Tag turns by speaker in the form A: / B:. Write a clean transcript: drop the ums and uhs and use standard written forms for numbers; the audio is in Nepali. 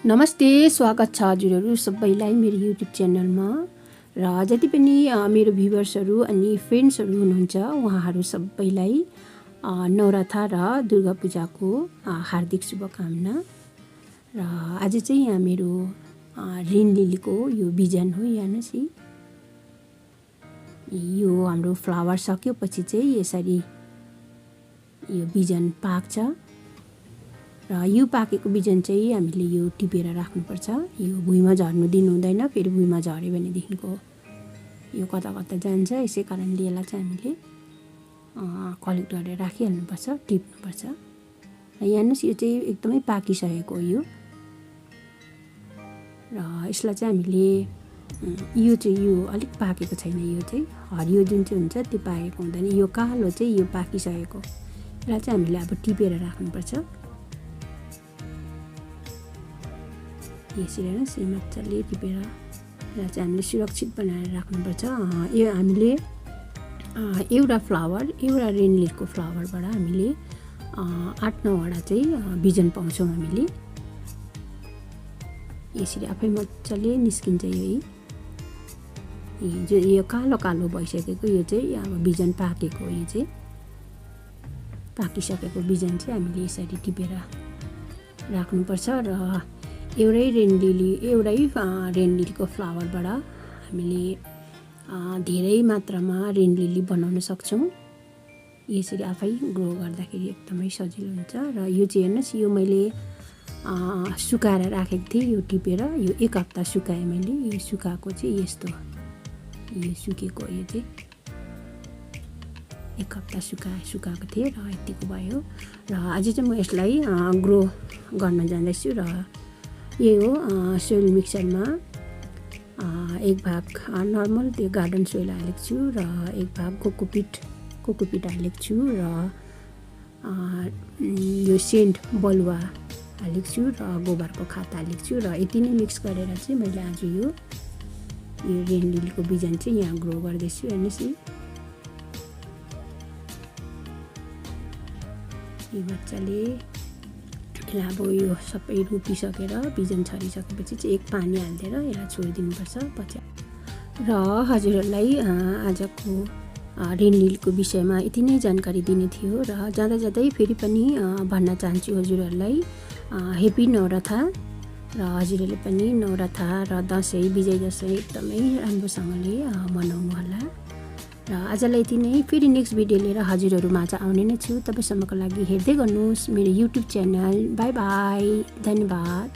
A: नमस्ते, स्वागत छ हजुरहरू सबैलाई मेरो युट्युब च्यानलमा। र जति पनि मेरो भ्युवर्सहरू अनि फ्रेन्ड्सहरू हुनुहुन्छ उहाँहरू सबैलाई नवरथा र दुर्गा पूजाको हार्दिक शुभकामना। र आज चाहिँ यहाँ मेरो रेन लिलीको यो बिजन हो। हेर्नुहोस् यो हाम्रो फ्लावर सकिएपछि चाहिँ यसरी यो बिजन पाक्छ। र यो पाकेको बिजन चाहिँ हामीले यो टिपेर राख्नुपर्छ। यो भुइँमा झर्नु दिनु हुँदैन, फेरि भुइँमा झर्यो भनेदेखिको यो कता कता जान्छ। यसै कारणले यसलाई चाहिँ हामीले कलेक्ट गरेर राखिहाल्नुपर्छ, टिप्नुपर्छ। र हेर्नुहोस् यो चाहिँ एकदमै पाकिसकेको हो यो। र यसलाई चाहिँ हामीले यो अलिक पाकेको छैन, यो चाहिँ हरियो जुन चाहिँ हुन्छ त्यो पाकेको हुँदैन, यो कालो चाहिँ यो पाकिसकेको। यसलाई चाहिँ हामीले अब टिपेर राख्नुपर्छ। यसरी हेर्नुहोस् यो मजाले टिपेर यसलाई चाहिँ हामीले सुरक्षित बनाएर राख्नुपर्छ। यो हामीले एउटा फ्लावर, एउटा रेन लिलीको फ्लावरबाट हामीले 8-9वटा चाहिँ बिजन पाउँछौँ हामीले। यसरी आफै मजाले निस्किन्छ यो कालो कालो भइसकेको यो चाहिँ अब बिजन पाकेको, यो चाहिँ पाकिसकेको बिजन चाहिँ हामीले यसरी टिपेर राख्नुपर्छ। र एउटै रेन लिलीको फ्लावरबाट हामीले धेरै मात्रामा रेन लिली बनाउन सक्छौँ। यसरी आफै ग्रो गर्दाखेरि एकदमै सजिलो हुन्छ। र यो चाहिँ हेर्नुहोस् यो मैले सुकाएर राखेको थिएँ, यो टिपेर यो 1 हप्ता सुकाएँ मैले। यो सुकाएको चाहिँ यस्तो, यो सुकेको यो चाहिँ 1 हप्ता सुकाएको थिएँ र यतिको भयो। र आज चाहिँ म यसलाई ग्रो गर्न जाँदैछु। र यही हो, सोइल मिक्सरमा 1 भाग नर्मल त्यो गार्डन सोइल हालेको छु र 1 भाग कोकोपिट हालेको छु र यो सेन्ट बलुवा हालेको छु र गोबरको खात हालेको छु। र यति नै मिक्स गरेर चाहिँ मैले आज यो रेन लिलीको बिजन चाहिँ यहाँ ग्रो गर्दैछु। हेर्नुहोस् यो बच्चाले अब यो सबै रोपिसकेर बिजन छरिसकेपछि चाहिँ 1 पानी हालिदिएर यसलाई छोडिदिनुपर्छ पछि। र हजुरहरूलाई आजको रेन लिलीको विषयमा यति नै जानकारी दिने थियो। र जाँदा जाँदै फेरि पनि भन्न चाहन्छु हजुरहरूलाई हेप्पी नवरथा। र हजुरहरूले पनि नवरथा र दसैँ, विजय दसैँ एकदमै राम्रोसँगले मनाउनु होला। र आजलाई यति नै। फेरि नेक्स्ट भिडियो लिएर हजुरहरू माझ आउने नै छु। तपाईँसम्मको लागि हेर्दै गर्नुहोस् मेरो युट्युब च्यानल। बाई बाई, धन्यवाद।